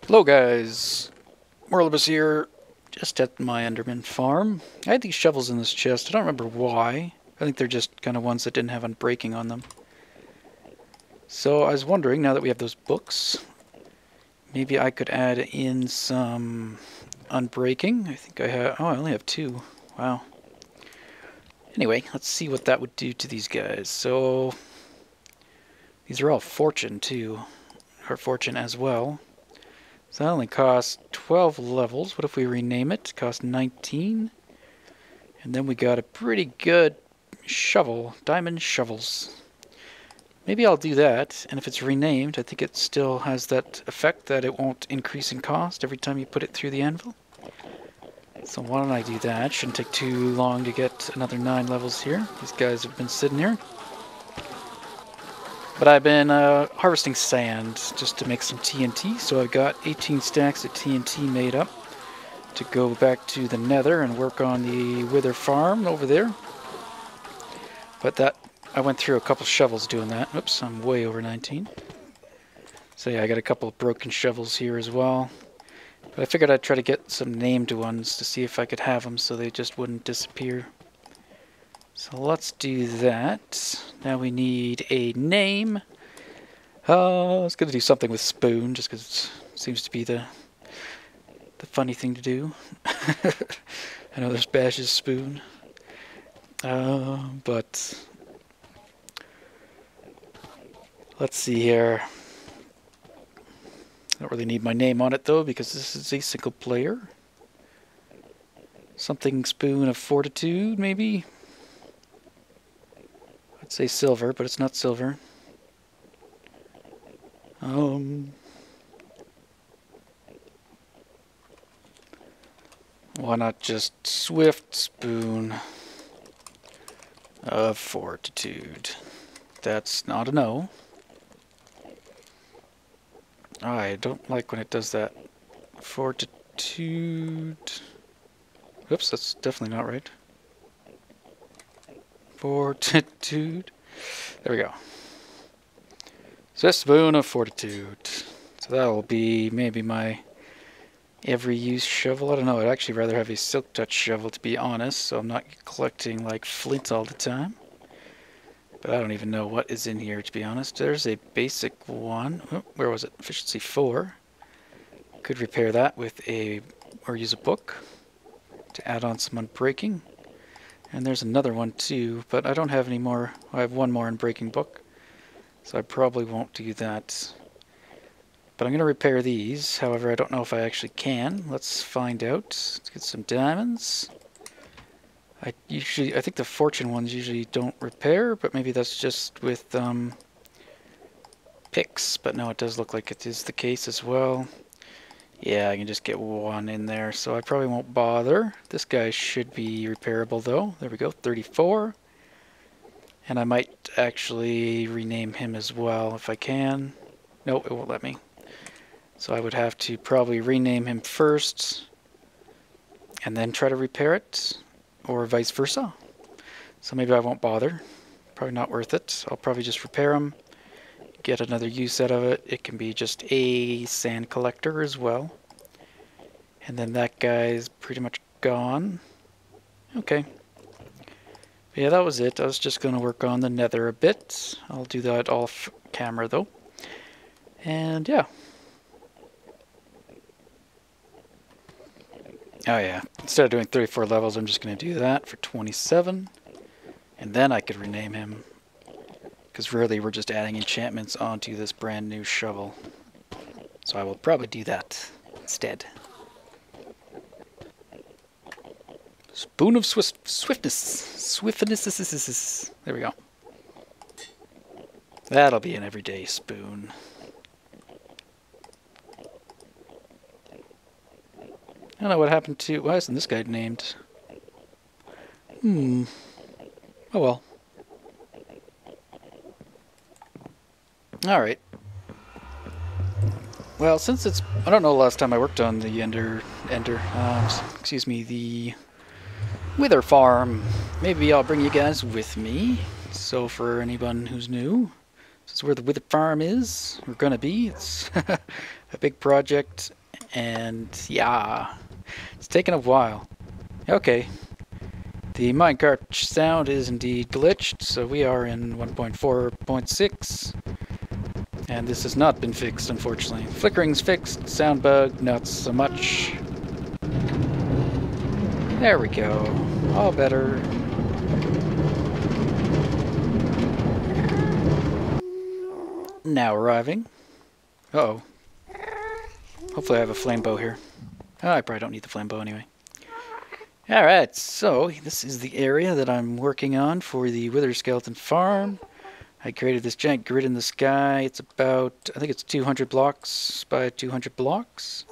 Hello guys, Morilibus here, just at my Enderman farm. I had these shovels in this chest, I don't remember why. I think they're just kind of ones that didn't have unbreaking on them. So I was wondering, now that we have those books, maybe I could add in some unbreaking. I think I have, oh I only have 2, wow. Anyway, let's see what that would do to these guys. So, these are all fortune too, or fortune as well. So that only costs 12 levels. What if we rename it? It costs 19. And then we got a pretty good shovel. Diamond shovels. Maybe I'll do that. And if it's renamed, I think it still has that effect that it won't increase in cost every time you put it through the anvil. So why don't I do that? Shouldn't take too long to get another 9 levels here. These guys have been sitting here. But I've been harvesting sand just to make some TNT, so I've got 18 stacks of TNT made up to go back to the Nether and work on the wither farm over there. But that, I went through a couple shovels doing that. Oops, I'm way over 19. So yeah, I got a couple of broken shovels here as well. But I figured I'd try to get some named ones to see if I could have them so they just wouldn't disappear. So let's do that. Now we need a name. I was going to do something with spoon, just because it seems to be the funny thing to do. I know there's Bash's spoon. But let's see here. I don't really need my name on it though, because this is a single player. Something spoon of fortitude, maybe? I'd say silver, but it's not silver. Why not just swift spoon of fortitude? That's not a no. I don't like when it does that. Fortitude. Oops, that's definitely not right. Fortitude. There we go. So a spoon of fortitude. So that'll be maybe my every use shovel. I don't know, I'd actually rather have a silk touch shovel to be honest, so I'm not collecting like flint all the time. But I don't even know what is in here to be honest. There's a basic one. Oh, where was it? Efficiency 4. Could repair that with a, or use a book to add on some unbreaking. And there's another one too, but I don't have any more. I have one more unbreaking book, so I probably won't do that. But I'm going to repair these. However, I don't know if I actually can. Let's find out. Let's get some diamonds. I think the fortune ones usually don't repair, but maybe that's just with picks. But no, it does look like it is the case as well. Yeah, I can just get one in there, so I probably won't bother. This guy should be repairable though. There we go, 34. And I might actually rename him as well if I can. No, it won't let me. So I would have to probably rename him first and then try to repair it, or vice versa. So maybe I won't bother. Probably not worth it. I'll probably just repair him, get another use out of it. It can be just a sand collector as well. And then that guy's pretty much gone. Okay. But yeah, that was it. I was just going to work on the Nether a bit. I'll do that off camera though. And yeah. Oh yeah, instead of doing 34 levels, I'm just going to do that for 27. And then I could rename him. Because really we're just adding enchantments onto this brand new shovel. So I will probably do that instead. Spoon of swiftness. Swiftness. There we go. That'll be an everyday spoon. I don't know what happened to... Why isn't this guy named? Oh well. Alright. Well, since it's... I don't know the last time I worked on the the wither farm. Maybe I'll bring you guys with me. So for anyone who's new, This is where the wither farm is, or gonna be. It's a big project, and yeah, it's taken a while. Okay, the minecart sound is indeed glitched, so we are in 1.4.6, and this has not been fixed, unfortunately. Flickering's fixed, sound bug, not so much. There we go, all better. Now arriving. Uh-oh. Hopefully I have a flame bow here. Oh, I probably don't need the flame bow anyway. Alright, so this is the area that I'm working on for the wither skeleton farm. I created this giant grid in the sky. It's about, I think it's 200 blocks by 200 blocks.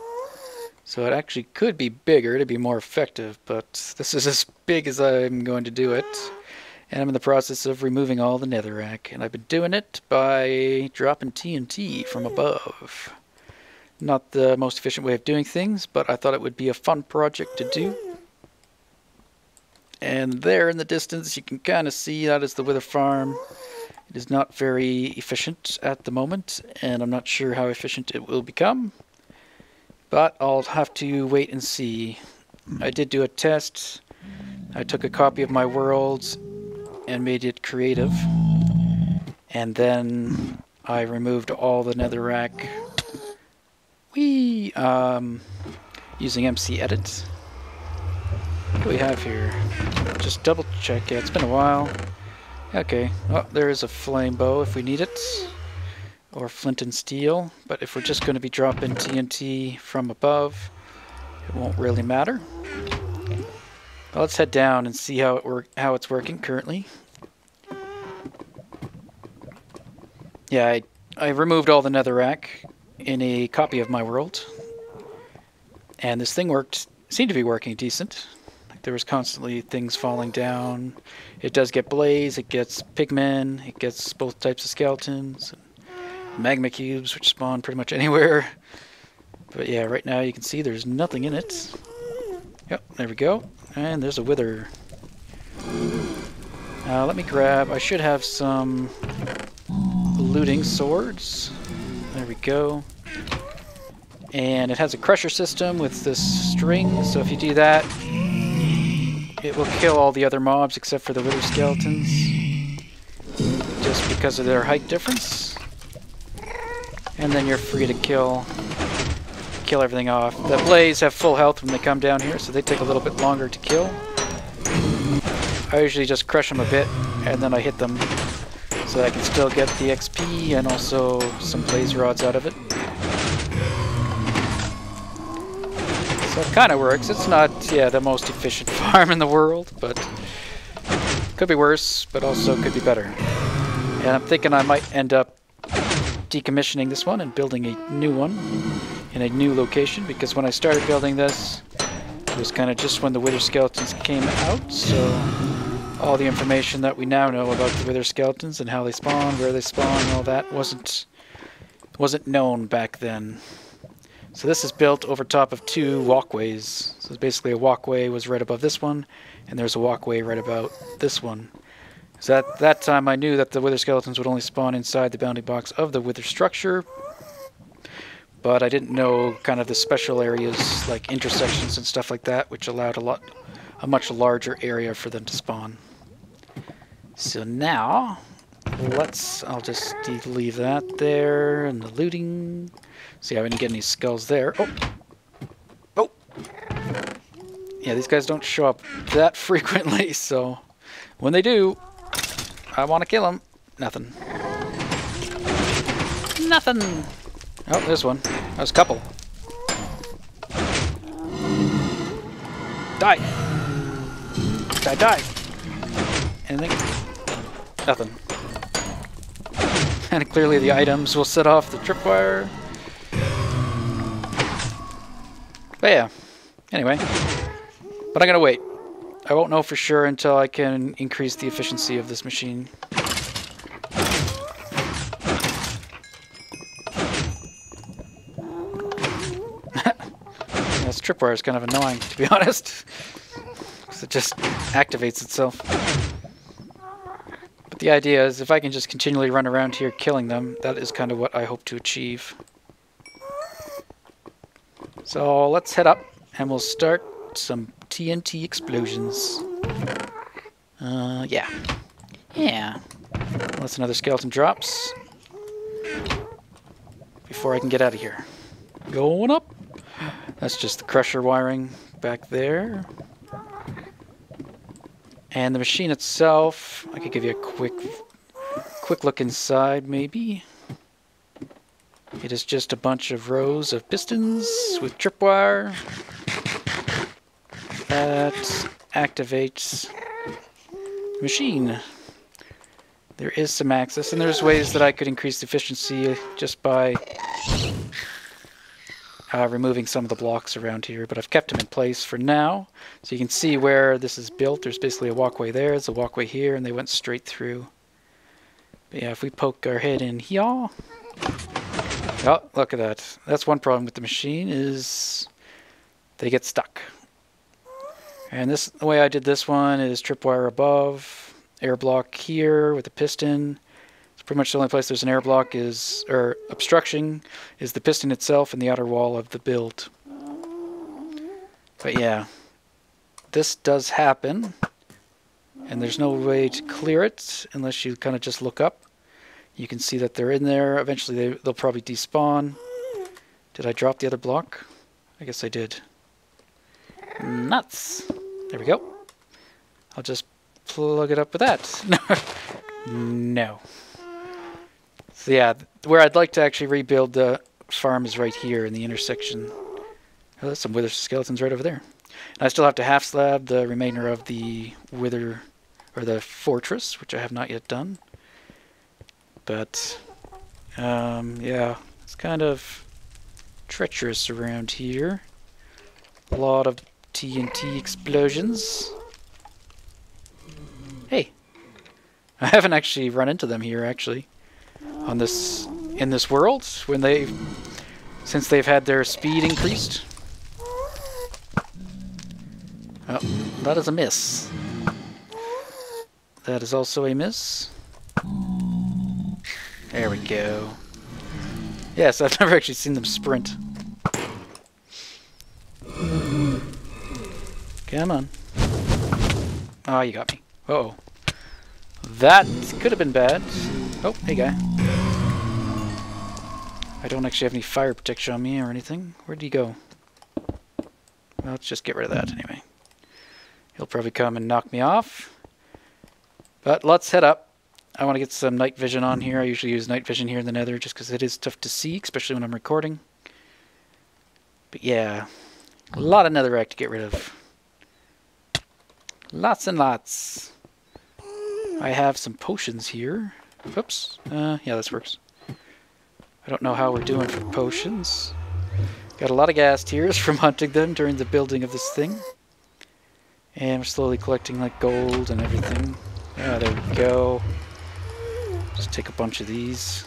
So it actually could be bigger to be more effective, but this is as big as I'm going to do it. And I'm in the process of removing all the netherrack, and I've been doing it by dropping TNT from above. Not the most efficient way of doing things, but I thought it would be a fun project to do. And there in the distance you can kind of see that is the wither farm. It is not very efficient at the moment, and I'm not sure how efficient it will become. But I'll have to wait and see. I did do a test. I took a copy of my world and made it creative, and then I removed all the netherrack using MC Edit. What do we have here? Just double check. Yeah, it's been a while. Okay, well, there is a flame bow if we need it, or flint and steel, but if we're just going to be dropping TNT from above, it won't really matter. Well, let's head down and see how it's working currently. Yeah, I removed all the netherrack in a copy of my world, and this thing seemed to be working decent. Like, there was constantly things falling down. It does get blaze, it gets pigmen, it gets both types of skeletons, and magma cubes, which spawn pretty much anywhere. But yeah, right now you can see there's nothing in it. Yep, there we go. And there's a wither. Let me grab, I should have some looting swords. There we go. And it has a crusher system with this string, so if you do that, it will kill all the other mobs except for the wither skeletons, just because of their height difference. And then you're free to kill everything off. The blaze have full health when they come down here, so they take a little bit longer to kill. I usually just crush them a bit, and then I hit them, so that I can still get the XP and also some blaze rods out of it. So it kind of works. It's not, the most efficient farm in the world, but could be worse, but also could be better. And I'm thinking I might end up decommissioning this one and building a new one in a new location, because when I started building this, it was kind of just when the wither skeletons came out, so all the information that we now know about the wither skeletons and how they spawn, where they spawn, all that wasn't known back then. So this is built over top of two walkways. So basically a walkway was right above this one, and there's a walkway right about this one. So at that time I knew that the wither skeletons would only spawn inside the bounding box of the wither structure, but I didn't know kind of the special areas like intersections and stuff like that, which allowed a much larger area for them to spawn. So now, I'll just leave that there, and the looting. See, I didn't get any skulls there. Oh! Yeah, these guys don't show up that frequently, so when they do, I want to kill them. Nothing. Nothing! Oh, there's one. There's a couple. Die! Die, die! Anything? Nothing. And clearly the items will set off the tripwire. But yeah, anyway. But I'm gonna wait. I won't know for sure until I can increase the efficiency of this machine. This tripwire is kind of annoying, to be honest, because it just activates itself. But The idea is if I can just continually run around here killing them, that is kind of what I hope to achieve. So let's head up and we'll start some TNT explosions. Yeah. Unless another skeleton drops before I can get out of here. Going up. That's just the crusher wiring back there. And the machine itself, I could give you a quick look inside maybe. It is just a bunch of rows of pistons with tripwire that activates the machine. There is some access, and there's ways that I could increase the efficiency just by removing some of the blocks around here, but I've kept them in place for now. So you can see where this is built. There's basically a walkway there, there's a walkway here, and they went straight through. But yeah, if we poke our head in here... Oh, look at that. That's one problem with the machine, is they get stuck. And the way I did this one is tripwire above, air block here with a piston. It's pretty much the only place there's an air block or obstruction is the piston itself and the outer wall of the build. But yeah, this does happen, and there's no way to clear it unless you kind of just look up. You can see that they're in there. Eventually they'll probably despawn. Did I drop the other block? I guess I did. Nuts! There we go. I'll just plug it up with that. No. So yeah, where I'd like to actually rebuild the farm is right here in the intersection. Oh, there's some wither skeletons right over there. And I still have to half slab the remainder of the wither, or the fortress, which I have not yet done. But, yeah, it's kind of treacherous around here. A lot of TNT explosions. Hey, I haven't actually run into them here, actually, in this world, since they've had their speed increased. Oh, that is a miss. That is also a miss. There we go. Yes, I've never actually seen them sprint. Come on. Oh, you got me. Uh-oh. That could have been bad. Oh, hey guy. I don't actually have any fire protection on me or anything. Where'd he go? Well, let's just get rid of that anyway. He'll probably come and knock me off. But let's head up. I want to get some night vision on here. I usually use night vision here in the Nether just because it is tough to see, especially when I'm recording. But yeah, a lot of Netherrack to get rid of. Lots and lots. I have some potions here. Oops. Yeah, this works. I don't know how we're doing for potions. Got a lot of gas tears from hunting them during the building of this thing. And we're slowly collecting like gold and everything. Ah, there we go. Just take a bunch of these.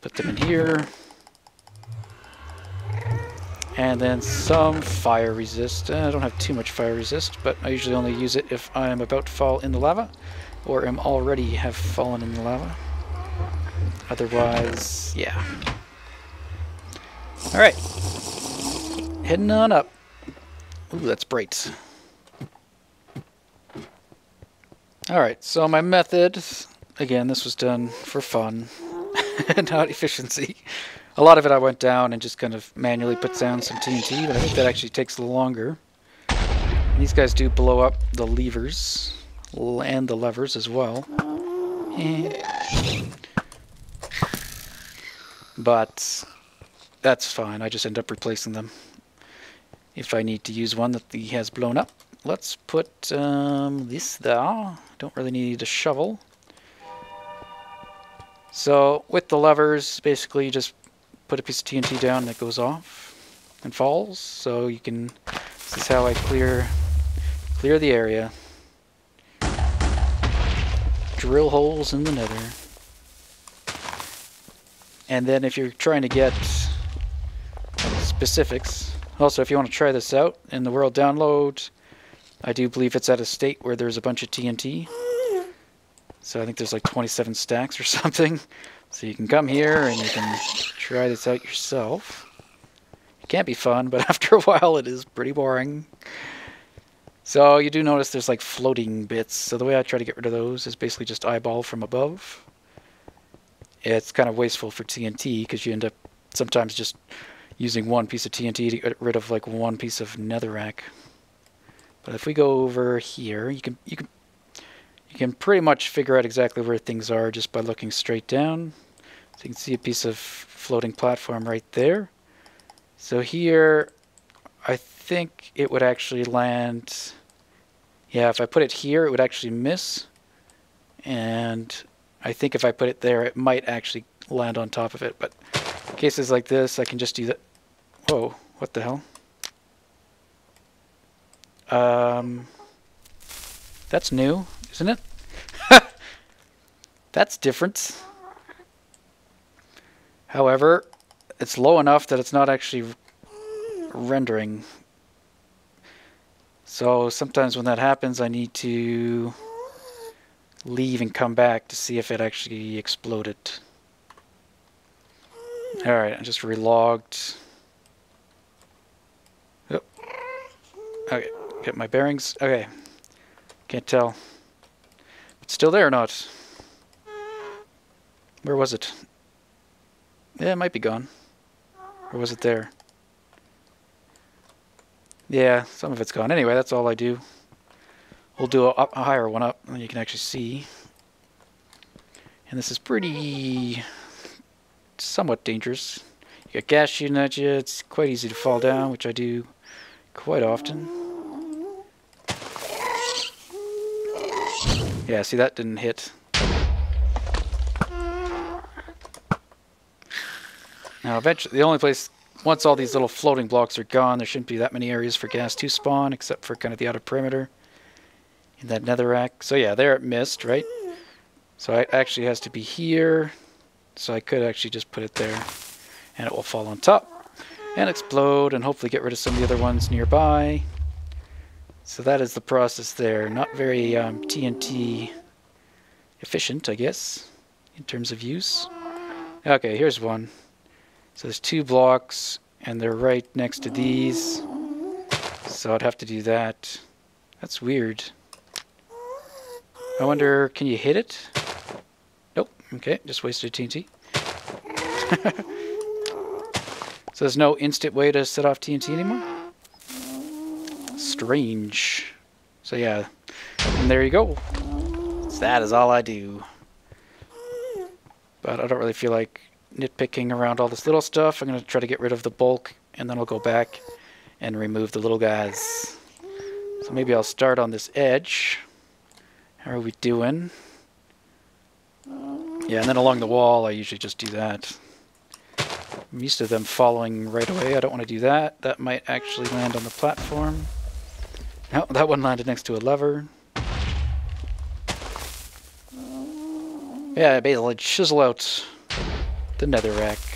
Put them in here. And then some fire resist. I don't have too much fire resist, but I usually only use it if I'm about to fall in the lava, or am already have fallen in the lava. Otherwise, yeah. Alright. Heading on up. Ooh, that's bright. Alright, so my method, again, this was done for fun, not efficiency. A lot of it I went down and just kind of manually put down some TNT, but I think that actually takes a little longer. And these guys do blow up the levers, and the levers as well. But that's fine, I just end up replacing them if I need to use one that has blown up. Let's put this there. Don't really need a shovel. So with the levers, basically you just put a piece of TNT down that goes off and falls. So you can, this is how I clear the area. Drill holes in the Nether. And then if you're trying to get specifics, also if you want to try this out in the world download, I do believe it's at a state where there's a bunch of TNT. So I think there's like 27 stacks or something. So you can come here and you can try this out yourself. It can't be fun, but after a while it is pretty boring. So you do notice there's like floating bits. So the way I try to get rid of those is basically just eyeball from above. It's kind of wasteful for TNT because you end up sometimes just using one piece of TNT to get rid of like one piece of netherrack. But if we go over here, you can pretty much figure out exactly where things are just by looking straight down. So you can see a piece of floating platform right there. So here, I think it would actually land... Yeah, if I put it here, it would actually miss. And I think if I put it there, it might actually land on top of it. But in cases like this, I can just do that. Whoa, what the hell? That's new, isn't it? That's different. However, it's low enough that it's not actually rendering. So sometimes when that happens, I need to leave and come back to see if it actually exploded. Alright, I just relogged. Oh. Okay, get my bearings. Okay, can't tell. It's still there or not? Where was it? Yeah, it might be gone. Or was it there? Yeah, some of it's gone. Anyway, that's all I do. We'll do a higher one up, and you can actually see. And this is pretty... somewhat dangerous. You got gas shooting at you. It's quite easy to fall down, which I do quite often. Yeah, see, that didn't hit. Now, eventually, the only place, once all these little floating blocks are gone, there shouldn't be that many areas for gas to spawn, except for kind of the outer perimeter in that netherrack. So yeah, there it missed, right? So it actually has to be here. So I could actually just put it there, and it will fall on top and explode, and hopefully get rid of some of the other ones nearby. So that is the process there. Not very TNT efficient, I guess, in terms of use. Okay, here's one. So there's 2 blocks, and they're right next to these. So I'd have to do that. That's weird. I wonder, can you hit it? Nope. Okay, just wasted TNT. So there's no instant way to set off TNT anymore? Strange. So yeah, and there you go. So that is all I do. But I don't really feel like nitpicking around all this little stuff. I'm going to try to get rid of the bulk, and then I'll go back and remove the little guys. So maybe I'll start on this edge. How are we doing? Yeah, and then along the wall, I usually just do that. I'm used to them following right away. I don't want to do that. That might actually land on the platform. No, that one landed next to a lever. Yeah, basically chisel out the netherrack.